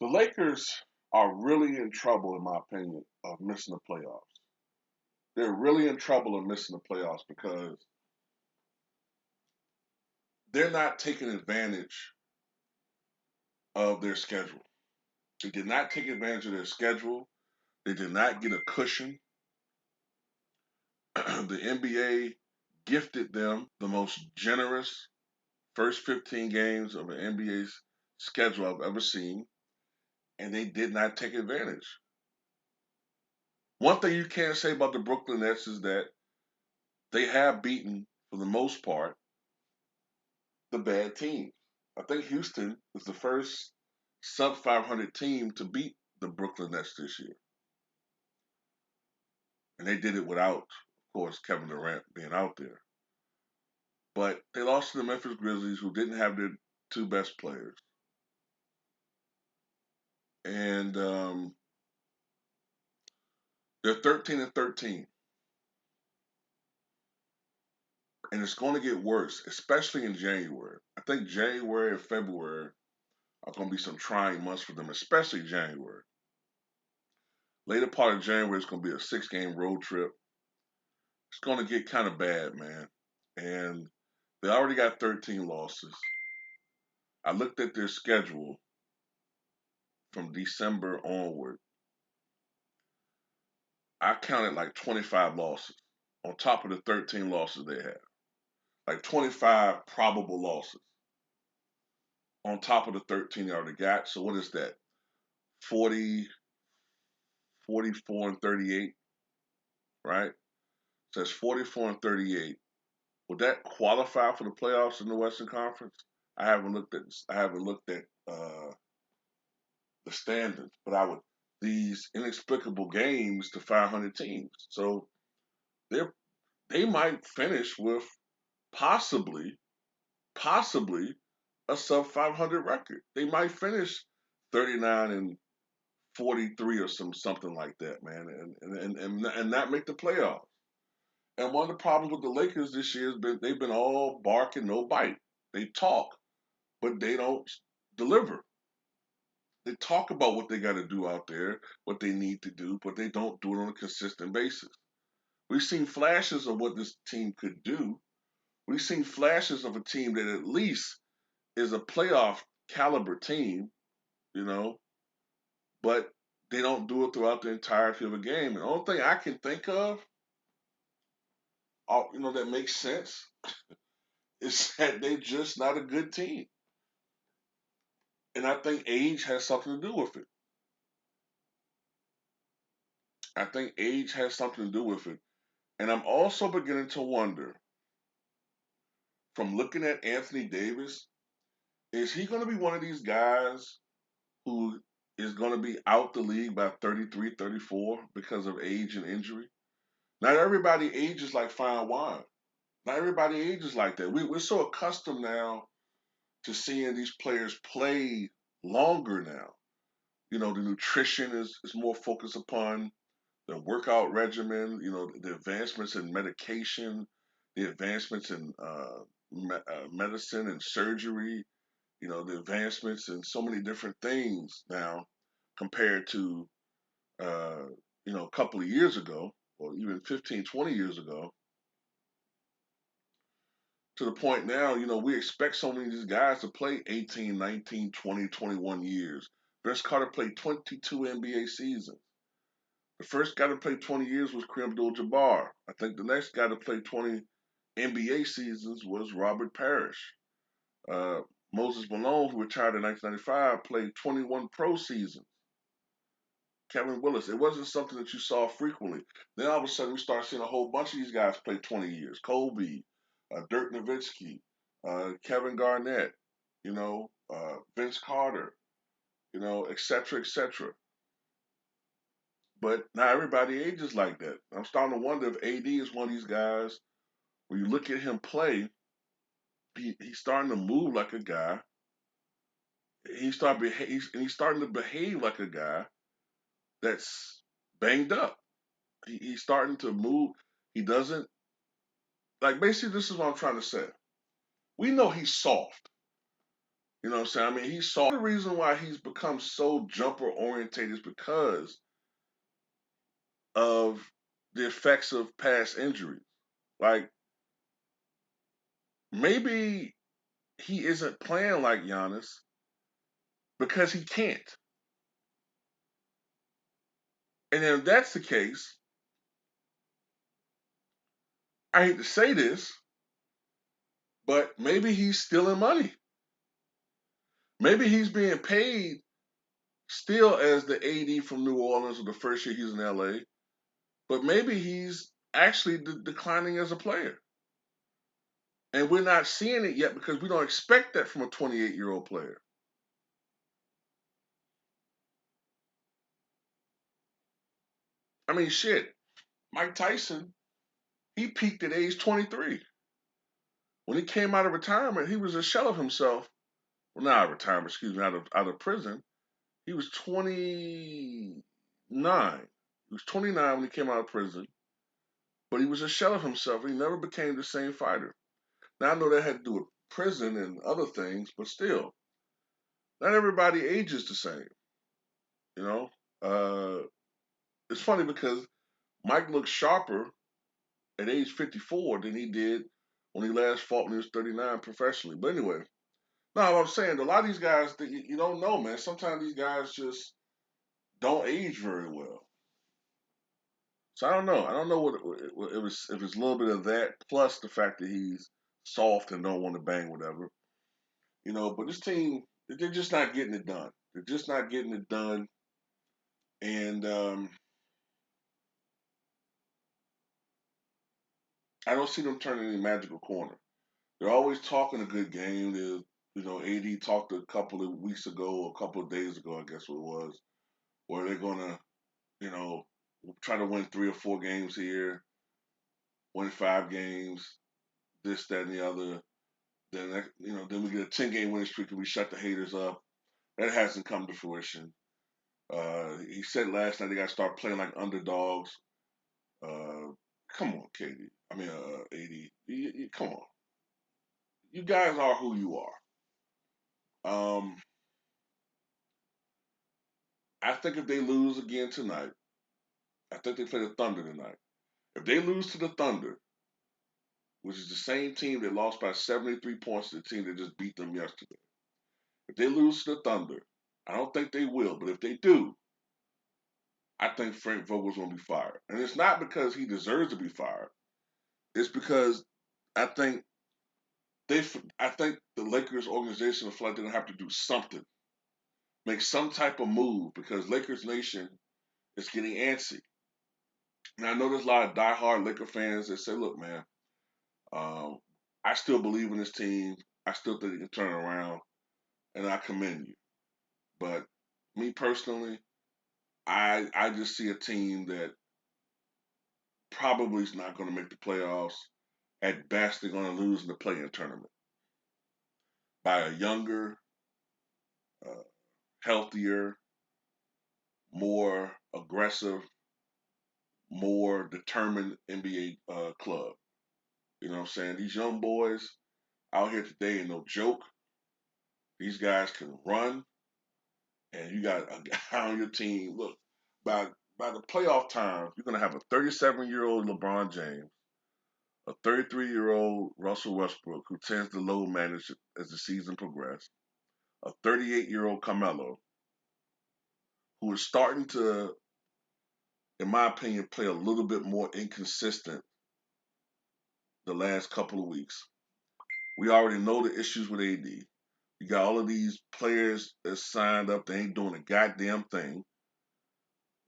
The Lakers are really in trouble, in my opinion, of missing the playoffs. They're really in trouble of missing the playoffs because they're not taking advantage of their schedule. They did not take advantage of their schedule. They did not get a cushion. The NBA gifted them the most generous first 15 games of an NBA's schedule I've ever seen, and they did not take advantage. One thing you can't say about the Brooklyn Nets is that they have beaten, for the most part, the bad teams. I think Houston is the first sub 500 team to beat the Brooklyn Nets this year. And they did it without, of course, Kevin Durant being out there. But they lost to the Memphis Grizzlies, who didn't have their two best players. And they're 13-13. And it's going to get worse, especially in January. I think January and February are going to be some trying months for them, especially January. Later part of January is going to be a 6-game road trip. It's going to get kind of bad, man. And they already got 13 losses. I looked at their schedule from December onward. I counted like 25 losses on top of the 13 losses they have. Like 25 probable losses on top of the 13 they already got. So what is that? 40, 44 and 38, right? So that's 44 and 38. Would that qualify for the playoffs in the Western Conference? I haven't looked at the standings, but I would these inexplicable games to 500 teams. So they they might finish with possibly possibly a sub 500 record. They might finish 39 and 43 or something like that, man, and not make the playoffs. And one of the problems with the Lakers this year has been they've been all bark and no bite. They talk, but they don't deliver. They talk about what they got to do out there, what they need to do, but they don't do it on a consistent basis. We've seen flashes of what this team could do. We've seen flashes of a team that at least is a playoff caliber team, you know, but they don't do it throughout the entirety of a game. And the only thing I can think of, that makes sense is that they're just not a good team. And I think age has something to do with it. I think age has something to do with it. And I'm also beginning to wonder, from looking at Anthony Davis, is he going to be one of these guys who is going to be out the league by 33, 34 because of age and injury? Not everybody ages like fine wine. Not everybody ages like that. We're so accustomed now to seeing these players play longer now. The nutrition is more focused upon the workout regimen, the advancements in medication, the advancements in medicine and surgery, the advancements in so many different things now compared to, a couple of years ago or even 15, 20 years ago, to the point now, we expect so many of these guys to play 18, 19, 20, 21 years. Vince Carter played 22 NBA seasons. The first guy to play 20 years was Kareem Abdul-Jabbar. I think the next guy to play 20 NBA seasons was Robert Parrish. Uh, Moses Malone, who retired in 1995, played 21 pro seasons. Kevin Willis. It wasn't something that you saw frequently. Then all of a sudden, we start seeing a whole bunch of these guys play 20 years. Kobe, Dirk Nowitzki, Kevin Garnett, Vince Carter, et cetera, et cetera. But not everybody ages like that. I'm starting to wonder if AD is one of these guys. When you look at him play, he's starting to move like a guy. He's starting to behave like a guy that's banged up. He's starting to move. He doesn't like. Basically, this is what I'm trying to say. We know he's soft. You know what I'm saying? I mean, he saw the reason why he's become so jumper oriented is because of the effects of past injuries. Like maybe he isn't playing like Giannis because he can't. And if that's the case, I hate to say this, but maybe he's stealing money. Maybe he's being paid still as the AD from New Orleans or the first year he's in LA, but maybe he's actually declining as a player. And we're not seeing it yet because we don't expect that from a 28-year-old player. I mean, shit, Mike Tyson, he peaked at age 23. When he came out of retirement, he was a shell of himself. Well, not out of retirement, excuse me, out of prison. He was 29. He was 29 when he came out of prison, but he was a shell of himself. He never became the same fighter. Now, I know that had to do with prison and other things, but still, not everybody ages the same. You know, it's funny because Mike looks sharper at age 54 than he did when he last fought when he was 39 professionally. But anyway, no, what I'm saying, a lot of these guys, you don't know, man. Sometimes these guys just don't age very well. So I don't know. I don't know what it was. If it's a little bit of that, plus the fact that he's soft and don't want to bang whatever, you know. But this team, they're just not getting it done. They're just not getting it done, and I don't see them turning any magical corner. They're always talking a good game. AD talked a couple of weeks ago, a couple of days ago, I guess what it was, where they're gonna, you know, try to win 3 or 4 games here, win 5 games, this, that, and the other. Then we get a 10-game winning streak and we shut the haters up. That hasn't come to fruition. He said last night they got to start playing like underdogs. Uh, Come on, KD. I mean, AD. Come on. You guys are who you are. Um, I think if they lose again tonight, I think they play the Thunder tonight. If they lose to the Thunder, which is the same team that lost by 73 points to the team that just beat them yesterday, if they lose to the Thunder, I don't think they will, but if they do, I think Frank Vogel's going to be fired. And it's not because he deserves to be fired. It's because I think I think the Lakers organization feel like they're going to have to do something, make some type of move because Lakers Nation is getting antsy. And I know there's a lot of diehard Laker fans that say, look, man, um, I still believe in this team. I still think they can turn around, and I commend you. But me personally, I just see a team that probably is not going to make the playoffs. At best, they're going to lose in the play-in tournament by a younger, uh, healthier, more aggressive, more determined NBA club. You know what I'm saying? These young boys out here today ain't no joke. These guys can run, and you got a guy on your team. Look, by by the playoff time, you're gonna have a 37-year-old LeBron James, a 33-year-old Russell Westbrook who tends to load manage as the season progresses, a 38-year-old Carmelo who is starting to, in my opinion, play a little bit more inconsistent the last couple of weeks. We already know the issues with AD. You got all of these players that signed up, they ain't doing a goddamn thing.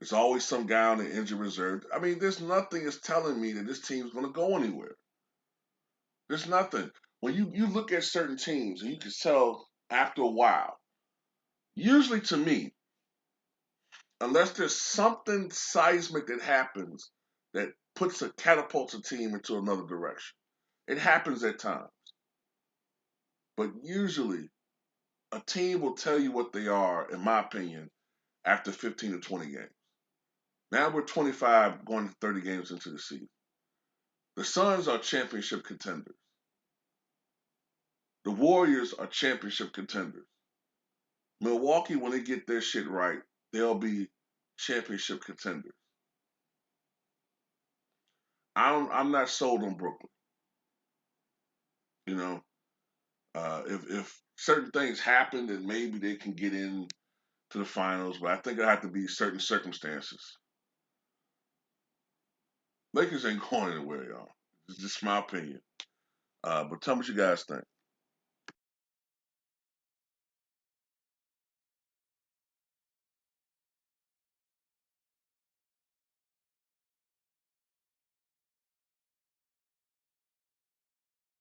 There's always some guy on the injured reserve. I mean, there's nothing that's telling me that this team's going to go anywhere. There's nothing. When you look at certain teams and you can tell after a while, usually to me, unless there's something seismic that happens that catapults a team into another direction. It happens at times. But usually a team will tell you what they are, in my opinion, after 15 to 20 games. Now we're 25 going to 30 games into the season. The Suns are championship contenders. The Warriors are championship contenders. Milwaukee, when they get their shit right, they'll be championship contenders. I'm not sold on Brooklyn. You know, if certain things happen, then maybe they can get in to the finals. But I think it'll have to be certain circumstances. Lakers ain't going anywhere, y'all. It's just my opinion. But tell me what you guys think.